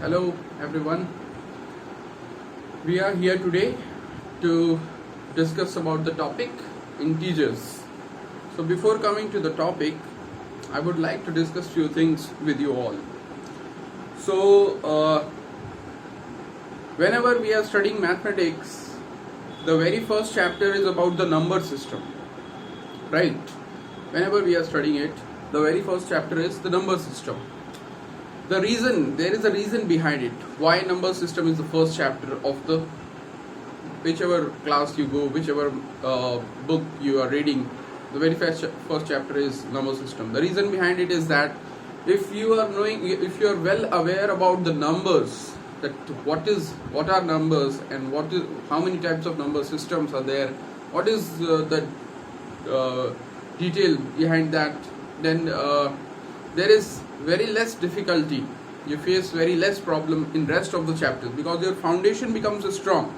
Hello everyone. We are here today to discuss about the topic integers. So before coming to the topic, I would like to discuss few things with you all. So whenever we are studying mathematics, the very first chapter is about the number system, right? Whenever we are studying it, the very first chapter is the number system. There is a reason behind it why number system is the first chapter of the whichever class you go, whichever book you are reading. The very first chapter is number system. The reason behind it is that if you are well aware about the numbers, that what are numbers and how many types of number systems are there, what is the detail behind that, then there is very less difficulty. You face very less problem in rest of the chapters because your foundation becomes strong.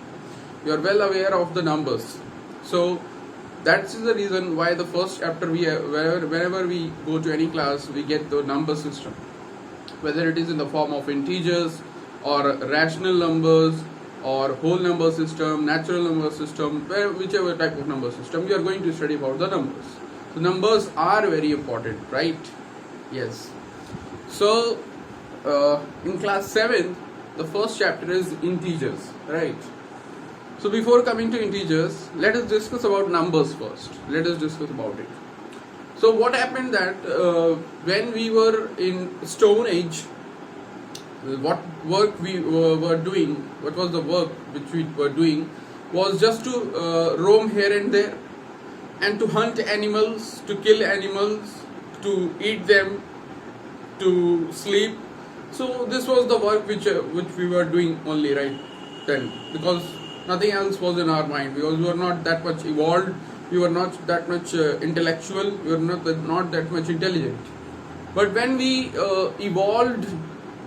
You are well aware of the numbers. So that's the reason why the first chapter whenever we go to any class, we get the number system, whether it is in the form of integers or rational numbers or whole number system, natural number system, whichever type of number system you are going to study about the numbers. So numbers are very important, right? Yes. So in class 7th, the first chapter is integers, right? So before coming to integers, let us discuss about numbers first. Let us discuss about it. So what happened that when we were in Stone Age, what work we were doing, what was the work which we were doing, was just to roam here and there and to hunt animals, to kill animals, to eat them, to sleep. So this was the work which we were doing only right then, because nothing else was in our mind, because we were not that much evolved, we were not that much intellectual, we were not that much intelligent. But when we evolved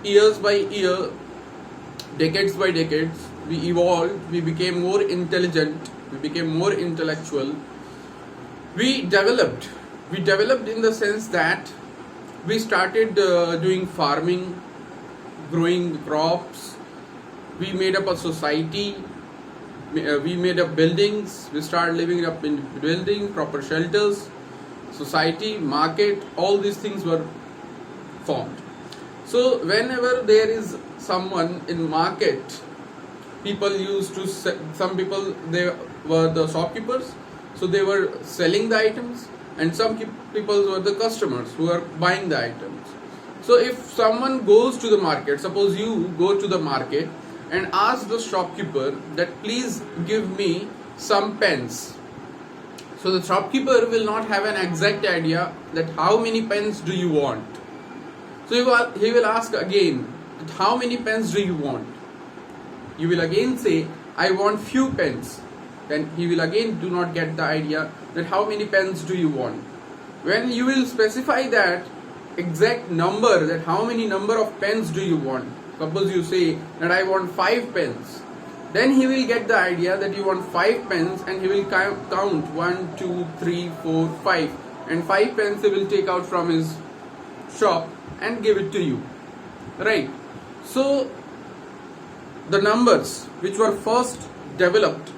years by year, decades by decades, we evolved, we became more intelligent, we became more intellectual. We developed in the sense that we started doing farming, growing crops, we made up a society, we made up buildings, we started living up in building, proper shelters, society, market, all these things were formed. So whenever there is someone in market, people used to some people, they were the shopkeepers, so they were selling the items, and some people were the customers who are buying the items. So if someone goes to the market, suppose you go to the market and ask the shopkeeper that please give me some pens. So the shopkeeper will not have an exact idea that how many pens do you want. So he will ask again that how many pens do you want. You will again say I want few pens. Then he will again do not get the idea that how many pens do you want. When you will specify that exact number, that how many number of pens do you want, suppose you say that I want 5 pens, then he will get the idea that you want 5 pens, and he will count 1, 2, 3, 4, 5, and 5 pens he will take out from his shop and give it to you, right? So the numbers which were first developed,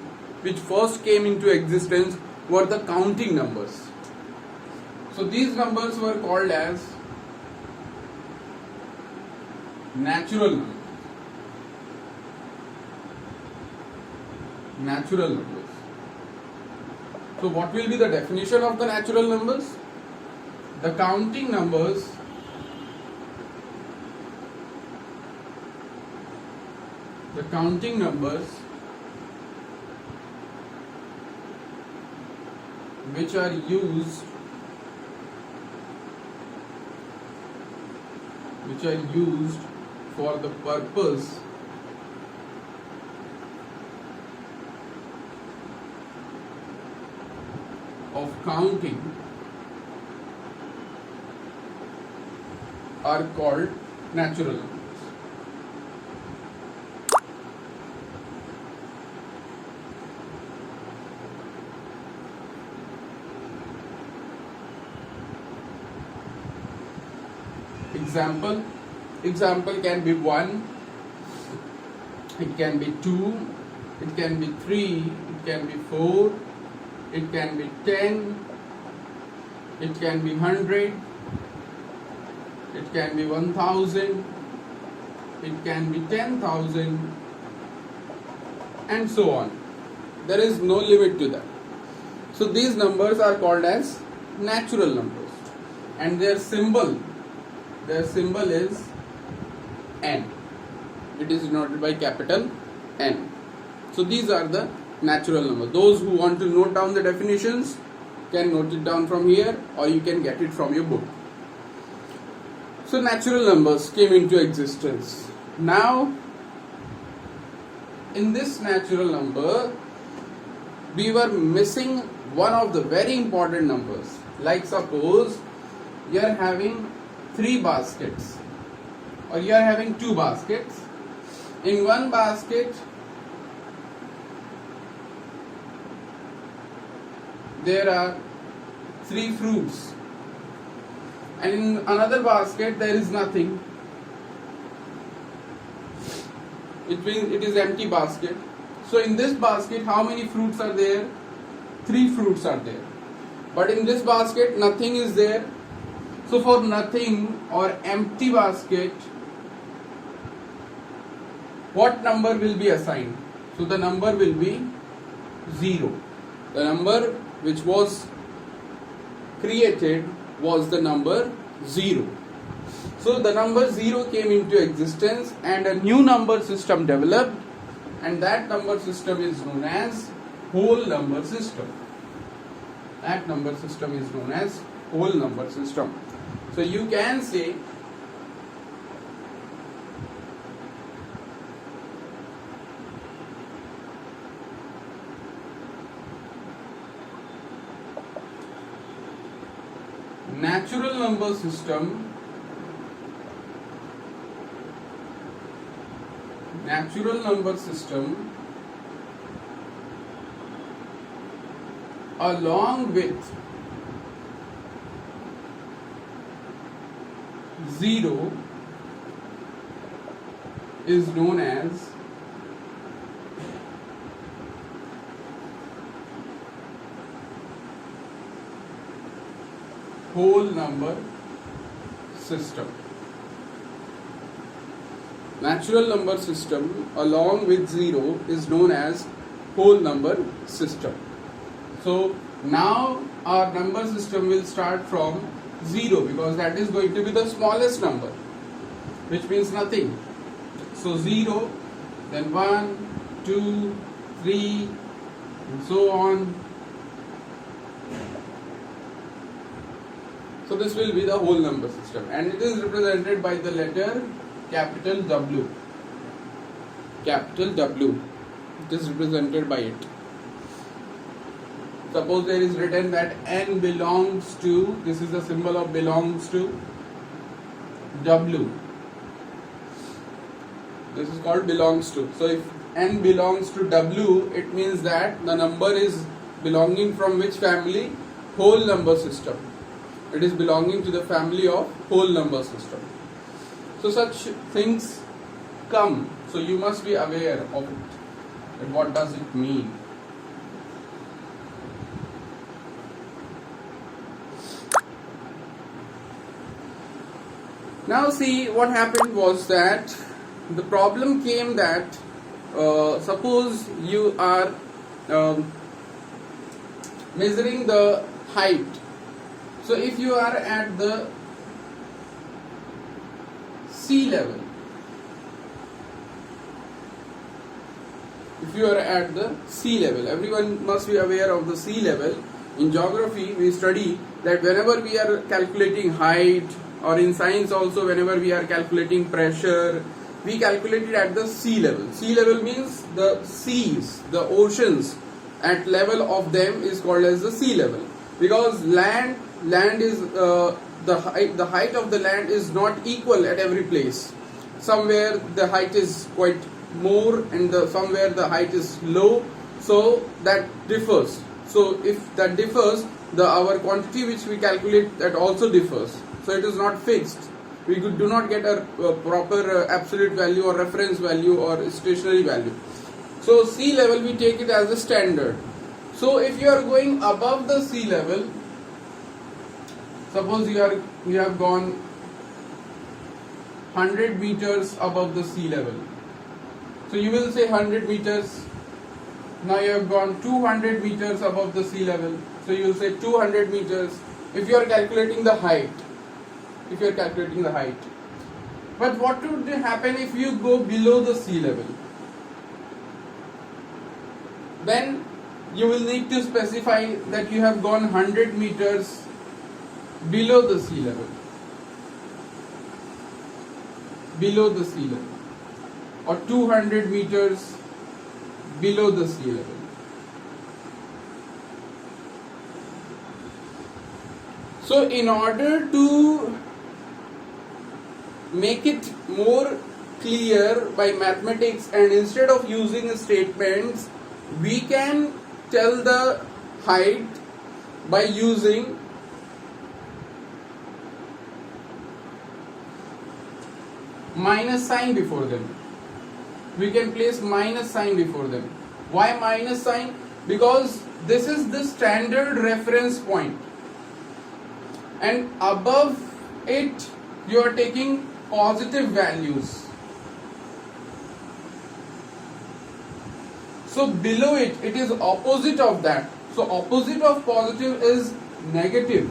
which first came into existence, were the counting numbers. So these numbers were called as natural numbers. Natural numbers. So what will be the definition of the natural numbers? The counting numbers which are used for the purpose of counting are called natural numbers. Example can be 1, it can be 2, it can be 3, it can be 4, it can be 10, it can be 100, it can be 1000, it can be 10,000, and so on. There is no limit to that. So these numbers are called as natural numbers, and their symbol is n. It is denoted by capital N. So these are the natural numbers. Those who want to note down the definitions can note it down from here, or you can get it from your book. So natural numbers came into existence. Now, in this natural number, we were missing one of the very important numbers. Like suppose you are having 3 baskets, or you are having 2 baskets. In one basket there are 3 fruits, and in another basket there is nothing. It means it is empty basket. So in this basket, how many fruits are there? 3 fruits are there. But in this basket, nothing is there. So for nothing or empty basket, what number will be assigned? So the number will be 0. The number which was created was the number 0. So the number 0 came into existence and a new number system developed, and that number system is known as whole number system. That number system is known as whole number system. So you can say natural number system along with 0 is known as whole number system. Natural number system along with 0 is known as whole number system. So now our number system will start from 0, because that is going to be the smallest number, which means nothing. So 0, then 1, 2, 3, and so on. So this will be the whole number system, and it is represented by the letter capital W. Capital W. It is represented by it. Suppose there is written that n belongs to, this is the symbol of belongs to W. This is called belongs to. So if n belongs to W, it means that the number is belonging from which family? Whole number system. It is belonging to the family of whole number system. So such things come. So you must be aware of it. And what does it mean? Now see, what happened was that the problem came that suppose you are measuring the height. So if you are at the sea level, everyone must be aware of the sea level. In geography, we study that whenever we are calculating height, or in science also, whenever we are calculating pressure, we calculate it at the sea level. Sea level means the seas, the oceans, at level of them is called as the sea level. Because land is the height of the land is not equal at every place. Somewhere the height is quite more, and somewhere the height is low. So that differs. So if that differs, our quantity which we calculate, that also differs. So it is not fixed. do not get a proper absolute value or reference value or stationary value. So sea level we take it as a standard. So if you are going above the sea level, suppose you have gone 100 meters above the sea level. So you will say 100 meters. Now you have gone 200 meters above the sea level. So you will say 200 meters if you are calculating the height. But what would happen if you go below the sea level? Then you will need to specify that you have gone 100 meters below the sea level. Or 200 meters below the sea level. So in order to make it more clear by mathematics, and instead of using statements, we can tell the height by using minus sign before them. We can place minus sign before them. Why minus sign? Because this is the standard reference point, and above it you are taking positive values. So below it is opposite of that. So opposite of positive is negative.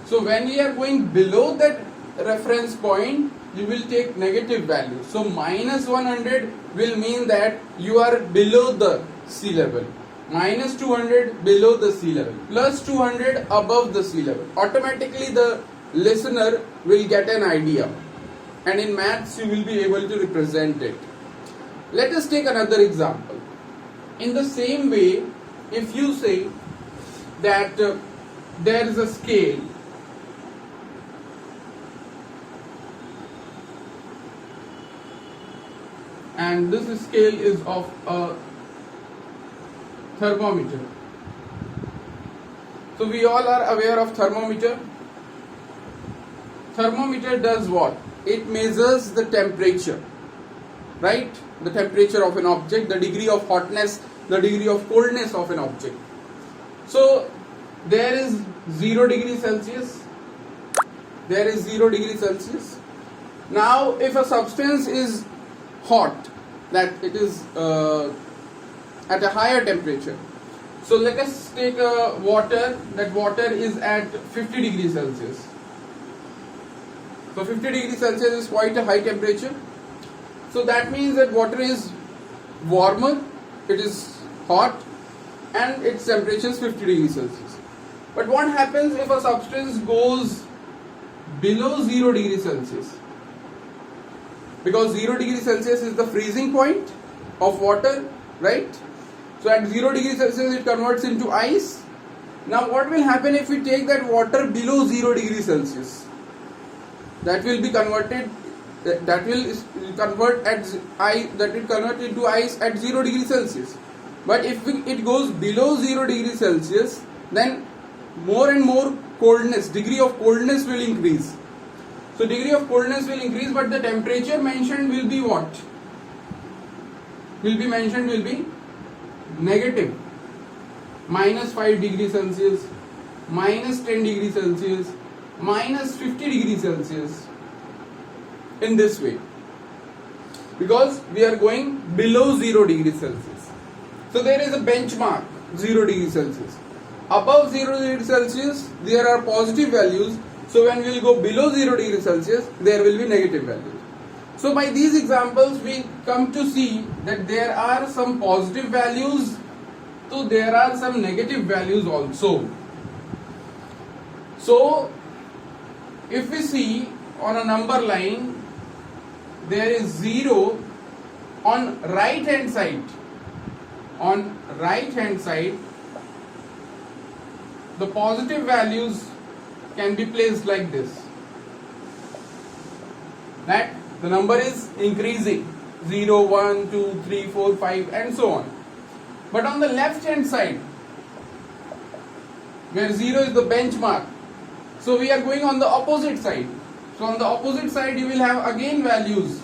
So when we are going below that reference point, you will take negative value. So minus 100 will mean that you are below the sea level. Minus 200 below the sea level. Plus 200 above the sea level. Automatically the listener will get an idea. And in maths you will be able to represent it. Let us take another example. In the same way, if you say that there is a scale and this scale is of a thermometer. So we all are aware of thermometer. Thermometer does what? It measures the temperature, right? The temperature of an object, the degree of hotness, the degree of coldness of an object. So there is 0 degrees Celsius. Now if a substance is hot, that it is at a higher temperature. So let us take water. That water is at 50 degrees Celsius. So 50 degrees Celsius is quite a high temperature. So that means that water is warmer, it is hot, and its temperature is 50 degrees Celsius. But what happens if a substance goes below 0 degrees Celsius? Because 0 degrees Celsius is the freezing point of water, right? So at 0 degrees Celsius it converts into ice. Now what will happen if we take that water below 0 degrees Celsius? That will be converted, that will convert into ice at 0 degrees Celsius. But if it goes below 0 degrees Celsius, then more and more degree of coldness will increase. So degree of coldness will increase, but the temperature mentioned will be what? Will be negative. Minus 5 degrees Celsius, minus 10 degrees Celsius, minus 50 degrees Celsius. In this way. Because we are going below 0 degrees Celsius. So there is a benchmark, 0 degrees Celsius. Above 0 degrees Celsius, there are positive values. So when we will go below 0 degrees Celsius, there will be negative values. So by these examples, we come to see that there are some positive values, so there are some negative values also. So if we see on a number line, there is 0 on right hand side. On right hand side, the positive values can be placed like this. That the number is increasing, 0, 1, 2, 3, 4, 5 and so on. But on the left hand side, where 0 is the benchmark, So we are going on the opposite side. So on the opposite side you will have again values,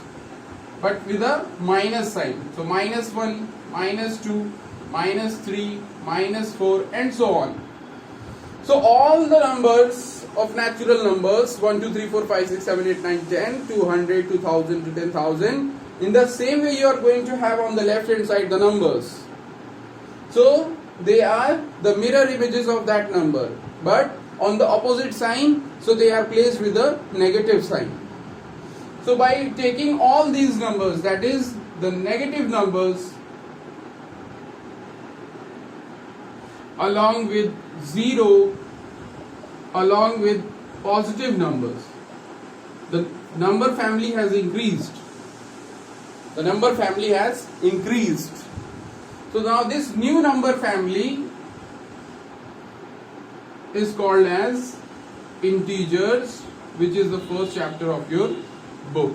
but with a minus sign. So minus 1, minus 2, minus 3, minus 4 and so on. So all the numbers of natural numbers 1, 2, 3, 4, 5, 6, 7, 8, 9, 10, 200, 2000 to 10,000, in the same way you are going to have on the left hand side the numbers. So they are the mirror images of that number, but on the opposite sign, so they are placed with a negative sign. So by taking all these numbers, that is the negative numbers along with 0 along with positive numbers, the number family has increased. The number family has increased. So now this new number family is called as integers, which is the first chapter of your book.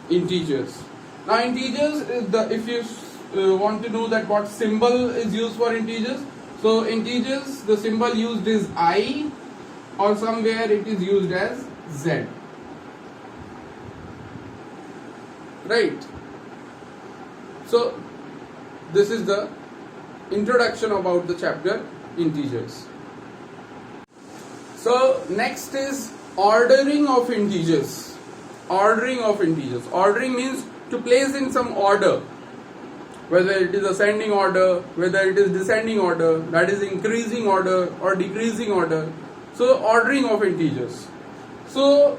Integers. Now integers is the, if you want to know that what symbol is used for integers, so integers, the symbol used is I, or somewhere it is used as Z. Right? So this is the introduction about the chapter integers. So next is ordering of integers. Ordering of integers. Ordering means to place in some order, whether it is ascending order, whether it is descending order, that is increasing order or decreasing order. So ordering of integers. So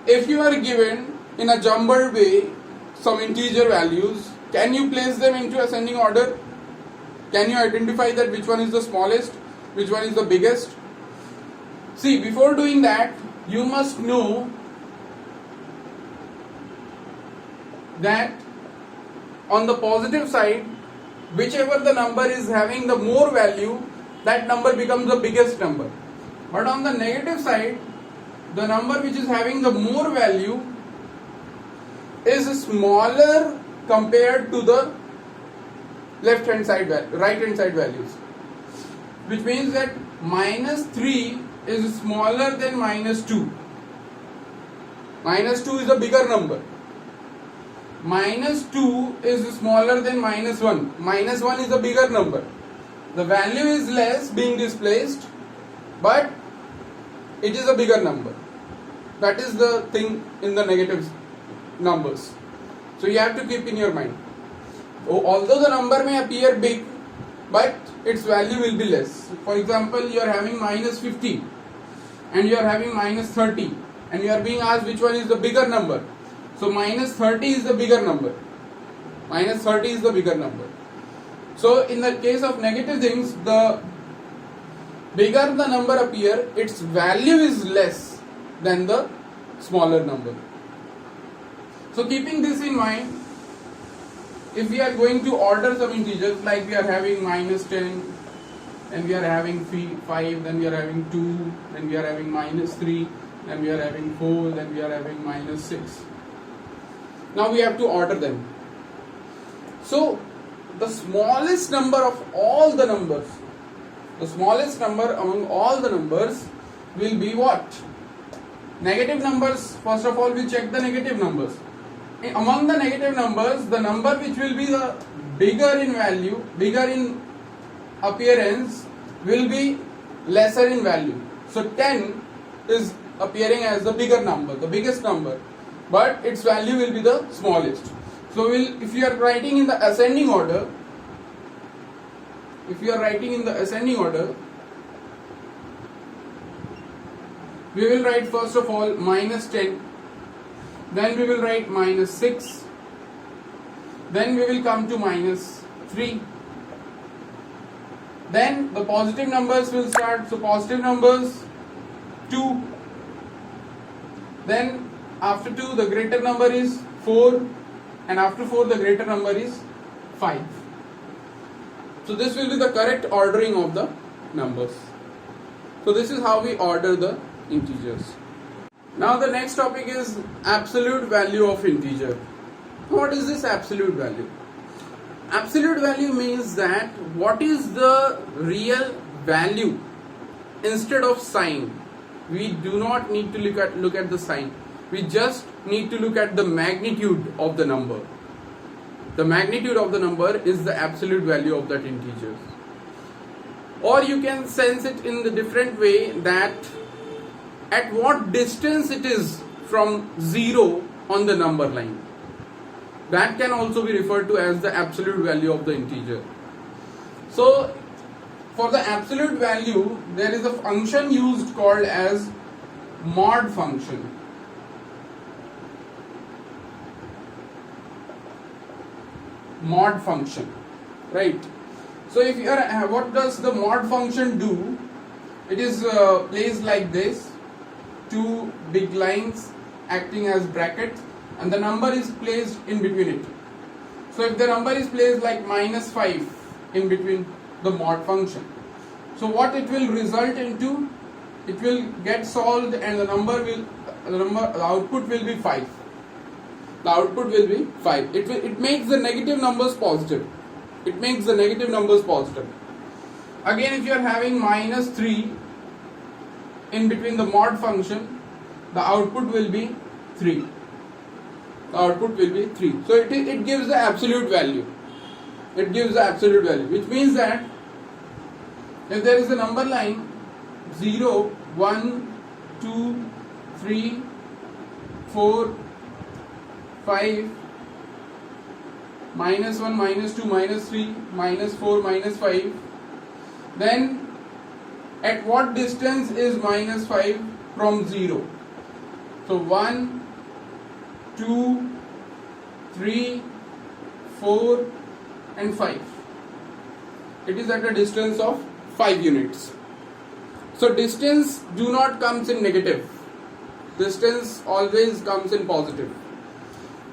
if you are given in a jumbled way some integer values, can you place them into ascending order? Can you identify that which one is the smallest, which one is the biggest? See, before doing that, you must know that on the positive side, whichever the number is having the more value, that number becomes the biggest number. But on the negative side, the number which is having the more value is smaller compared to the left hand side, right hand side values, which means that minus 3 is smaller than minus 2. Minus 2 is a bigger number. Minus 2 is smaller than minus 1. Minus 1 is a bigger number. The value is less being displaced, but it is a bigger number. That is the thing in the negative numbers. So you have to keep in your mind. Although the number may appear big, but its value will be less. For example, you are having minus 50 and you are having minus 30 and you are being asked which one is the bigger number. So minus 30 is the bigger number. Minus 30 is the bigger number. So in the case of negative things, the bigger the number appear, its value is less than the smaller number. So keeping this in mind, if we are going to order some integers, like we are having minus 10, and we are having 5, then we are having 2, then we are having minus 3, then we are having 4, then we are having minus 6. Now we have to order them. So the smallest number of all the numbers, the smallest number among all the numbers will be what? Negative numbers. First of all, we check the negative numbers. Among the negative numbers, the number which will be the bigger in value, bigger in appearance, will be lesser in value. So 10 is appearing as the bigger number, the biggest number, but its value will be the smallest. So if you are writing in the ascending order, we will write first of all minus 10, then we will write minus 6, then we will come to minus 3, then the positive numbers will start. So positive numbers 2, then after 2 the greater number is 4, and after 4 the greater number is 5. So this will be the correct ordering of the numbers. So this is how we order the integers. Now the next topic is absolute value of integer. What is this absolute value? Absolute value means that what is the real value instead of sign, we do not need to look at the sign. We just need to look at the magnitude of the number. The magnitude of the number is the absolute value of that integer. Or you can sense it in the different way, that at what distance it is from 0 on the number line. That can also be referred to as the absolute value of the integer. So for the absolute value, there is a function used called as mod function. Mod function, right? So if you are, what does the mod function do? It is placed like this, two big lines acting as brackets, and the number is placed in between it. So if the number is placed like -5 in between the mod function, so what it will result into, it will get solved and the output will be 5. The output will be 5. It makes the negative numbers positive. It makes the negative numbers positive. Again, if you are having -3 in between the mod function, the output will be 3. The output will be 3. So it gives the absolute value. It gives the absolute value, which means that if there is a number line 0, 1, 2, 3, 4, 5, -1, -2, -3, -4, -5, then at what distance is -5 from 0? So 1, 2, 3, 4 and 5. It is at a distance of 5 units. So distance do not comes in negative. Distance always comes in positive.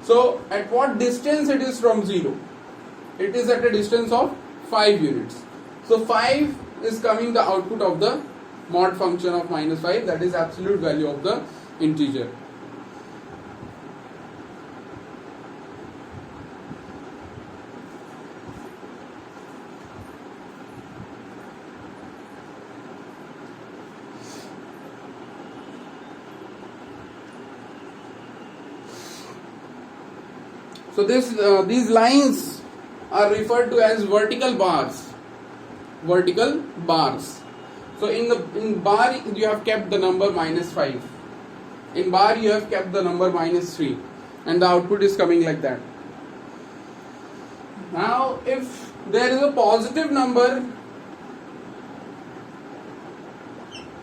So at what distance it is from 0? It is at a distance of 5 units. So 5 is coming the output of the mod function of -5, that is absolute value of the integer. So these lines are referred to as vertical bars. Vertical bars. So in bar you have kept the number -5. In bar you have kept the number -3, and the output is coming like that. Now if there is a positive number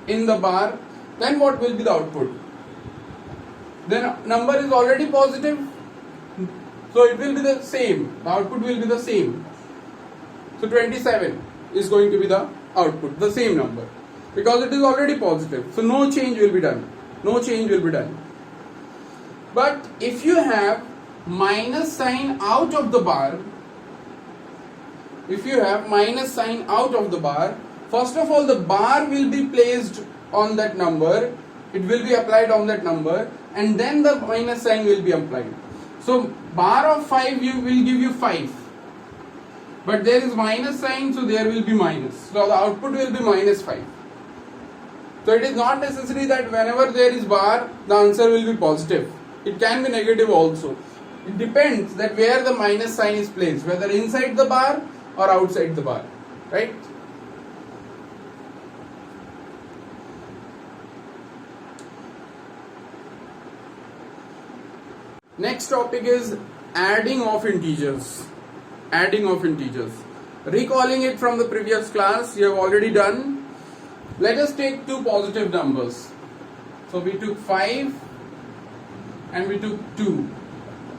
in the bar, then what will be the output? Then number is already positive, so it will be the same. The output will be the same. So 27 is going to be the output, the same number, because it is already positive. So no change will be done. No change will be done. But if you have minus sign out of the bar, if you have minus sign out of the bar, first of all the bar will be placed on that number, it will be applied on that number, and then the minus sign will be applied. So bar of 5 will give you 5, but there is minus sign, so there will be minus. So the output will be -5. So it is not necessary that whenever there is bar, the answer will be positive. It can be negative also. It depends that where the minus sign is placed, whether inside the bar or outside the bar, right? Next topic is adding of integers. Adding of integers. Recalling it from the previous class, you have already done. Let us take two positive numbers. So we took 5 and we took 2.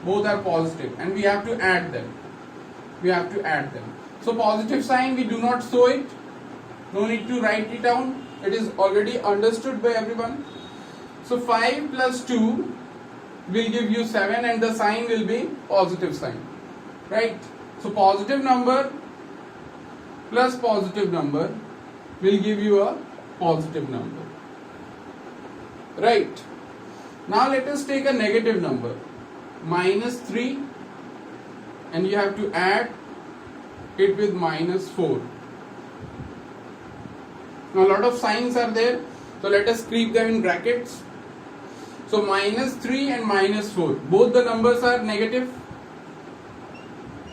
Both are positive and we have to add them. We have to add them. So positive sign, we do not show it. No need to write it down. It is already understood by everyone. So 5 plus 2 will give you 7 and the sign will be positive sign. Right? So positive number plus positive number will give you a positive number. Right? Now let us take a negative number, -3, and you have to add it with -4. Now a lot of signs are there, so let us keep them in brackets. So minus 3 and minus 4, both the numbers are negative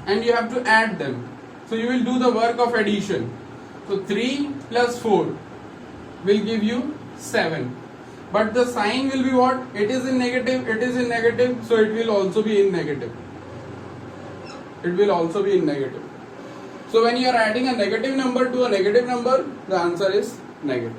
and you have to add them. So you will do the work of addition. So 3 plus 4 will give you 7. But the sign will be what? It is in negative, so it will also be in negative. It will also be in negative. So when you are adding a negative number to a negative number, the answer is negative.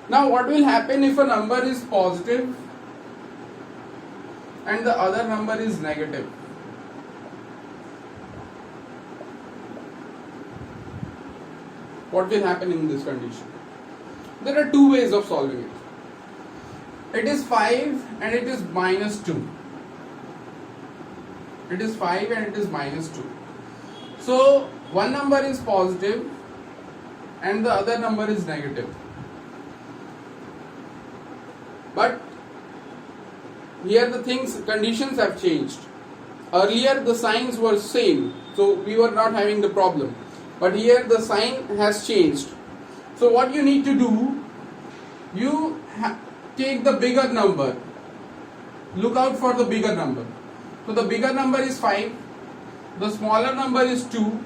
Now what will happen if a number is positive and the other number is negative? What will happen in this condition? There are two ways of solving it. It is 5 and it is minus 2. It is 5 and it is minus 2. So one number is positive and the other number is negative. But here the conditions have changed. Earlier the signs were same, so we were not having the problem. But here the sign has changed. So what you need to do, you take the bigger number. Look out for the bigger number. So the bigger number is 5, the smaller number is 2,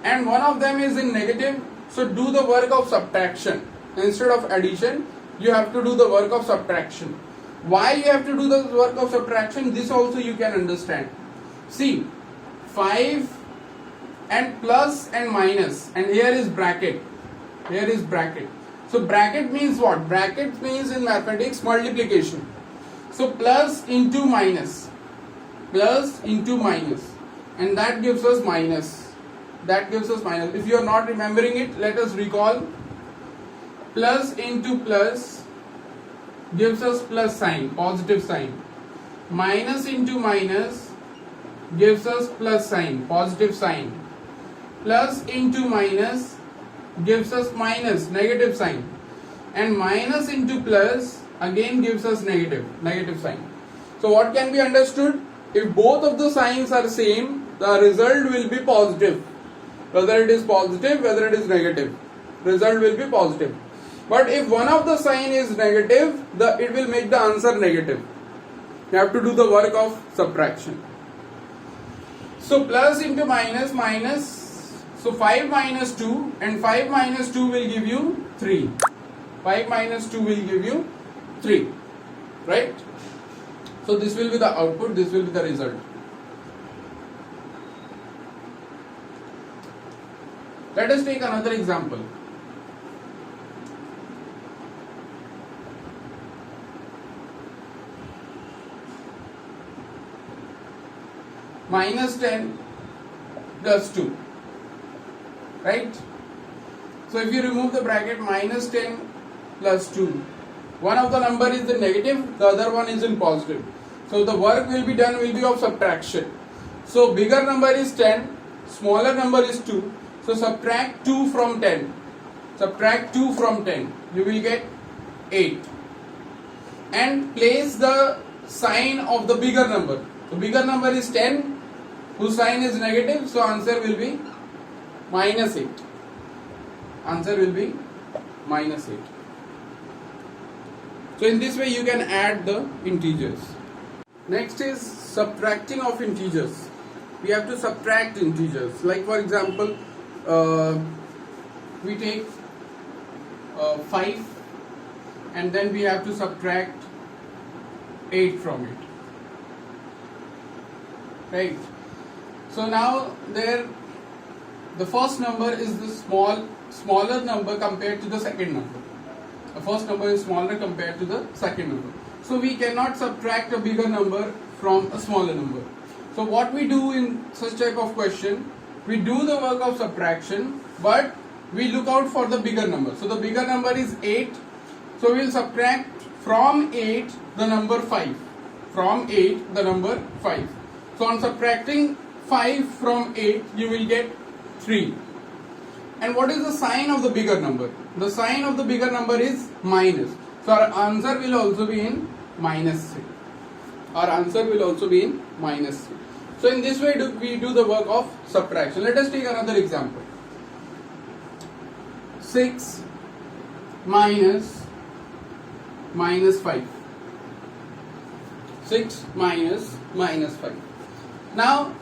and one of them is in negative. So do the work of subtraction. Instead of addition, you have to do the work of subtraction. Why you have to do the work of subtraction? This also you can understand. See, 5 and plus and minus, and here is bracket. Here is bracket. So bracket means what? Bracket means in mathematics multiplication. So plus into minus, and that gives us minus. That gives us minus. If you are not remembering it, let us recall. Plus into plus gives us plus sign, positive sign. Minus into minus gives us plus sign, positive sign. Plus into minus gives us minus, negative sign. And minus into plus again gives us negative sign. So what can be understood? If both of the signs are same, the result will be positive. Whether it is positive, whether it is negative, result will be positive. But if one of the sign is negative, it will make the answer negative. You have to do the work of subtraction. So plus into minus, minus. So 5 minus 2, and 5 minus 2 will give you 3. 5 minus 2 will give you 3. Right? So this will be the output, this will be the result. Let us take another example. Minus 10 plus 2, right? So if you remove the bracket, minus 10 plus 2, one of the number is in negative, the other one is in positive. So the work will be of subtraction. So bigger number is 10, smaller number is 2. So subtract 2 from 10. Subtract 2 from 10. You will get 8. And place the sign of the bigger number. So bigger number is 10, whose sign is negative, so answer will be minus 8. Answer will be minus 8. So in this way you can add the integers. Next is subtracting of integers. We have to subtract integers. Like for example, we take 5 and then we have to subtract 8 from it. Right? So now the first number is the smaller number compared to the second number. The first number is smaller compared to the second number. So we cannot subtract a bigger number from a smaller number. So what we do in such type of question, we do the work of subtraction, but we look out for the bigger number. So the bigger number is 8. So we will subtract from 8 the number 5. From 8 the number 5. So on subtracting 5 from 8, you will get 3. And what is the sign of the bigger number? The sign of the bigger number is minus. So our answer will also be in minus 3. Our answer will also be in minus 3. So in this way we do the work of subtraction. Let us take another example. 6 minus 5. 6 minus 5. Now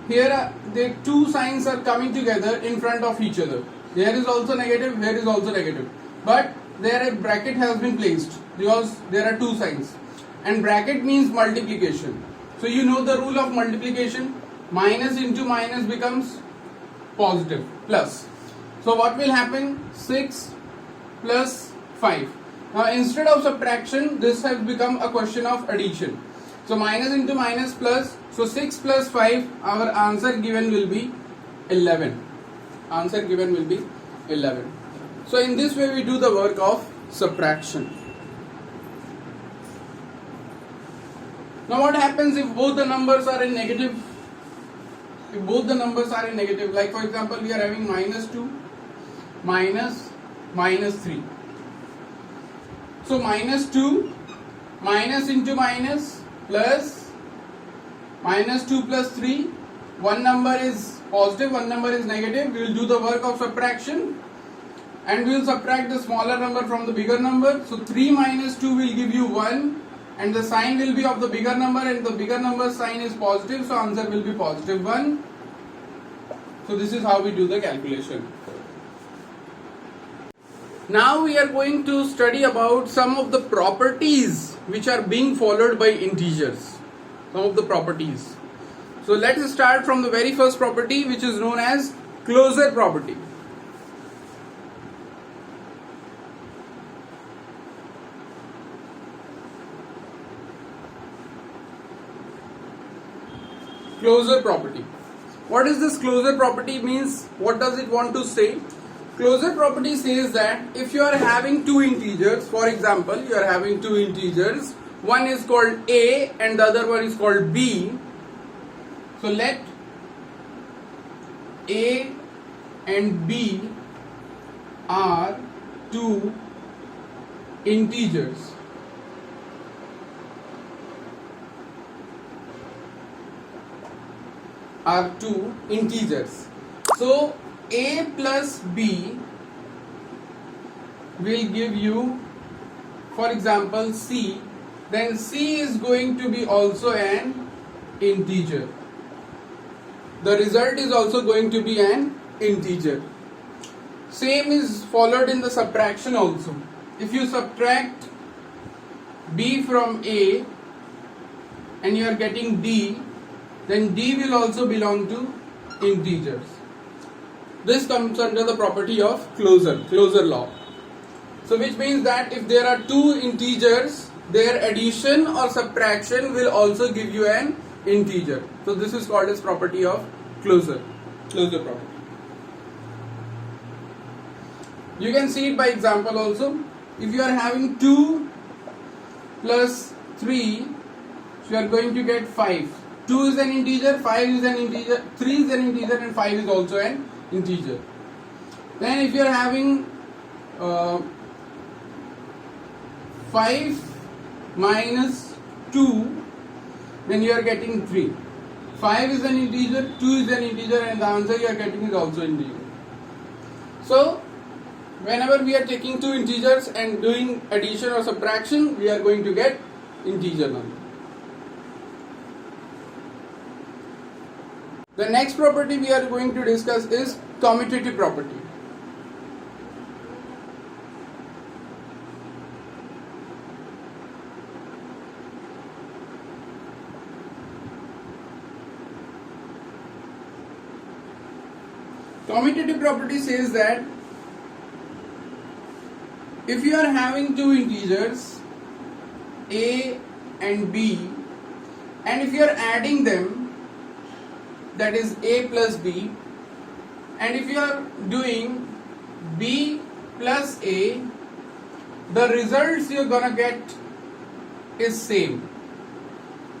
here the two signs are coming together in front of each other. Here is also negative, here is also negative. But there a bracket has been placed because there are two signs. And bracket means multiplication. So you know the rule of multiplication. Minus into minus becomes positive, plus. So what will happen? 6 plus 5. Now instead of subtraction, this has become a question of addition. So minus into minus plus. So 6 plus 5, our answer given will be 11. Answer given will be 11. So in this way we do the work of subtraction. Now what happens if both the numbers are in negative? If both the numbers are in negative, like for example we are having minus 2 minus 3. So minus 2 minus into minus plus minus 2 plus 3. One number is positive, one number is negative. We will do the work of subtraction and we will subtract the smaller number from the bigger number. So 3 minus 2 will give you 1 and the sign will be of the bigger number and the bigger number sign is positive. So answer will be positive 1. So this is how we do the calculation. Now we are going to study about some of the properties which are being followed by integers. Some of the properties. So let's start from the very first property, which is known as closure property. Closure property. What is this closure property means? What does it want to say? Closure property says that if you are having two integers, for example, you are having two integers, one is called A and the other one is called B. So let A and B are two integers. Are two integers. So A plus B will give you, for example, C. Then C is going to be also an integer. The result is also going to be an integer. Same is followed in the subtraction also. If you subtract B from A and you are getting D, then D will also belong to integers. This comes under the property of closure law. So which means that if there are two integers, their addition or subtraction will also give you an integer. So this is called as property of closure property. You can see it by example also. If you are having 2 plus 3, so you are going to get 5. 2 is an integer, 5 is an integer, 3 is an integer and 5 is also an integer. Then if you are having 5 minus 2, then you are getting 3. 5 is an integer, 2 is an integer and the answer you are getting is also integer. So whenever we are taking two integers and doing addition or subtraction, we are going to get integer number. The next property we are going to discuss is commutative property. Commutative property says that if you are having two integers A and B and if you are adding them, that is A plus B, and if you are doing B plus A, the results you are gonna get is same.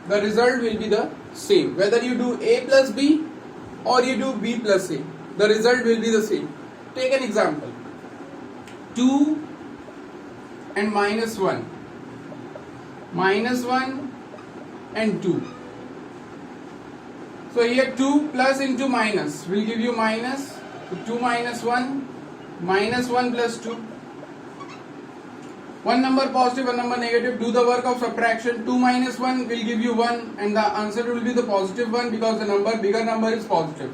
The result will be the same. Whether you do A plus B or you do B plus A, the result will be the same. Take an example. 2 and minus 1. Minus 1 and 2. So here 2 plus into minus will give you minus. So 2 minus 1, minus 1 plus 2. One number positive, one number negative. Do the work of subtraction. 2 minus 1 will give you 1 and the answer will be the positive one because the bigger number is positive.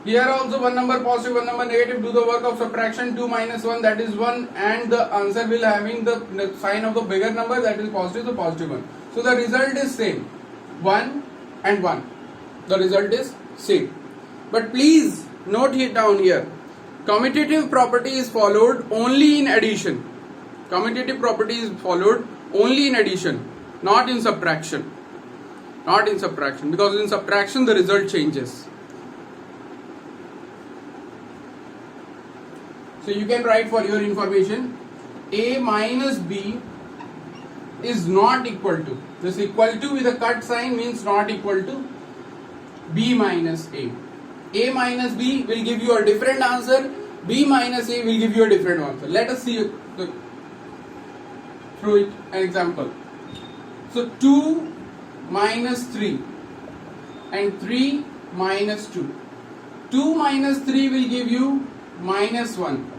Here also one number positive, one number negative. Do the work of subtraction. 2 minus 1, that is 1, and the answer will having the sign of the bigger number, that is positive, the positive one. So the result is same. 1 and 1. The result is same. But please note it down here. Commutative property is followed only in addition. Commutative property is followed only in addition, not in subtraction. Not in subtraction, because in subtraction the result changes. So you can write for your information, A minus B is not equal to. This equal to with a cut sign means not equal to B minus A. A minus B will give you a different answer. B minus A will give you a different answer. Let us see through it an example. So 2 minus 3 and 3 minus 2. 2 minus 3 will give you minus 1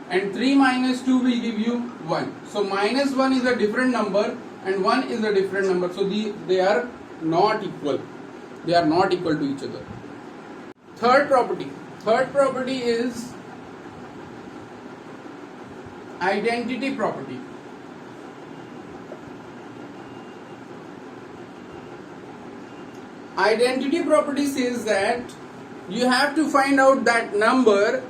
and 3 minus 2 will give you 1. So minus 1 is a different number and 1 is a different number. So they are not equal. They are not equal to each other. Third property. Third property is identity property. Identity property says that you have to find out that number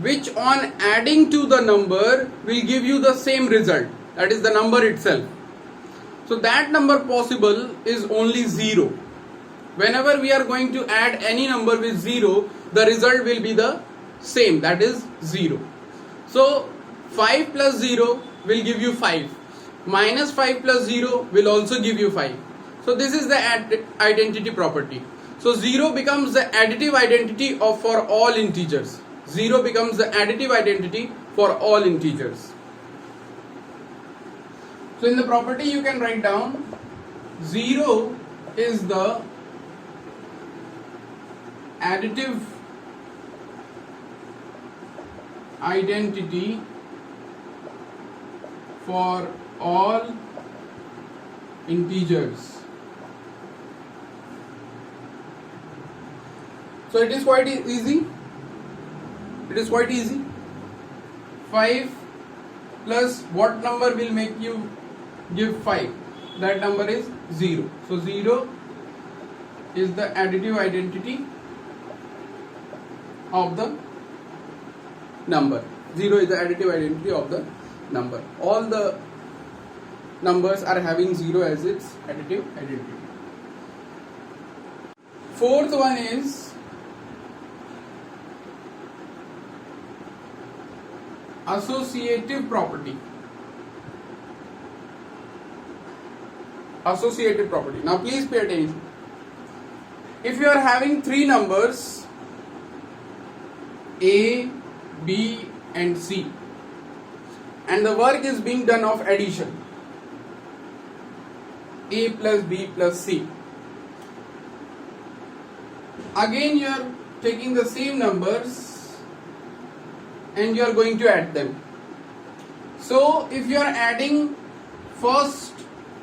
which on adding to the number will give you the same result, that is the number itself. So that number possible is only 0. Whenever we are going to add any number with 0, the result will be the same, that is 0. So 5 plus 0 will give you 5. Minus 5 plus 0 will also give you 5. So this is the identity property. So 0 becomes the additive identity for all integers. 0 becomes the additive identity for all integers. So in the property you can write down 0 is the additive identity for all integers. So it is quite easy. It is quite easy. 5 plus what number will make you give 5? That number is 0. So 0 is the additive identity of the number. 0 is the additive identity of the number. All the numbers are having 0 as its additive identity. Fourth one is associative property. Associative property. Now please pay attention. If you are having 3 numbers A, B and C and the work is being done of addition, A plus B plus C, again you are taking the same numbers and you are going to add them. So if you are adding first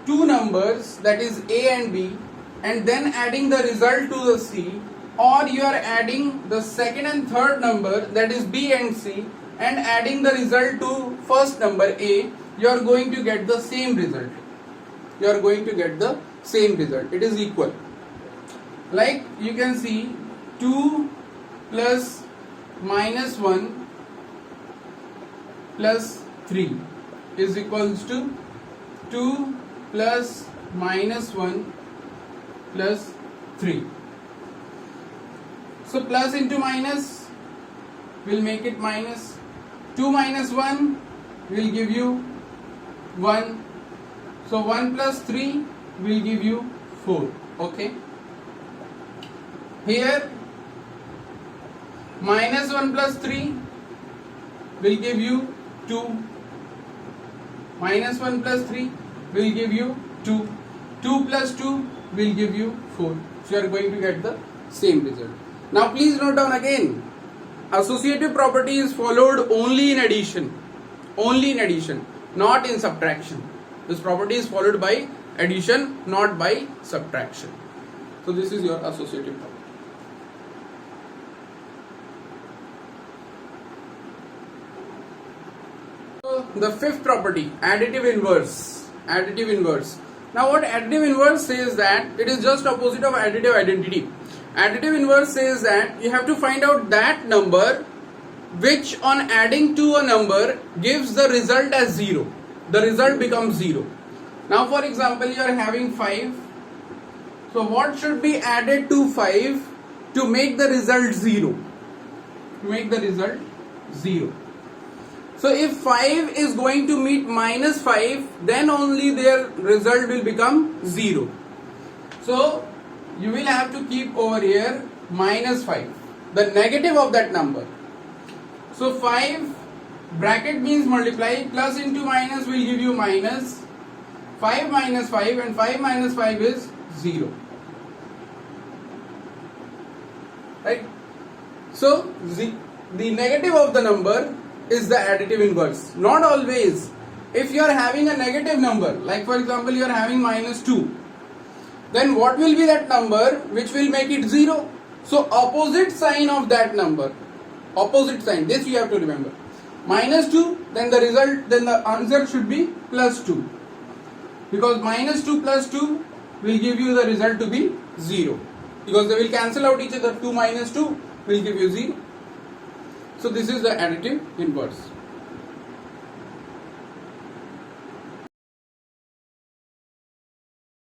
2 numbers, that is A and B, and then adding the result to the C, or you are adding the second and third number, that is B and C, and adding the result to first number A, you are going to get the same result. You are going to get the same result. It is equal. Like you can see 2 plus minus 1 plus 3 is equals to 2 plus minus 1 plus 3. So plus into minus will make it minus. 2 minus 1 will give you 1. So 1 plus 3 will give you 4. Okay. Here minus 1 plus 3 will give you 2. Minus 1 plus 3 will give you 2. 2 plus 2 will give you 4. So you are going to get the same result. Now please note down again, associative property is followed only in addition, not in subtraction. This property is followed by addition, not by subtraction. So this is your associative property. So the fifth property, additive inverse. Now what additive inverse says that it is just opposite of additive identity. Additive inverse says that you have to find out that number which on adding to a number gives the result as 0. The result becomes 0. Now for example, you are having 5. So what should be added to 5 to make the result 0? So if 5 is going to meet minus 5, then only their result will become 0. So you will have to keep over here minus 5, the negative of that number. So 5 bracket means multiply, plus into minus will give you minus 5 minus 5, and 5 minus 5 is 0. Right? So the negative of the number is the additive inverse. Not always. If you are having a negative number, like for example you are having minus 2, then what will be that number which will make it 0? So opposite sign of that number, opposite sign, this you have to remember. Minus 2, then the answer should be plus 2. Because minus 2 plus 2 will give you the result to be 0. Because they will cancel out each other. 2 minus 2 will give you 0. So this is the additive inverse.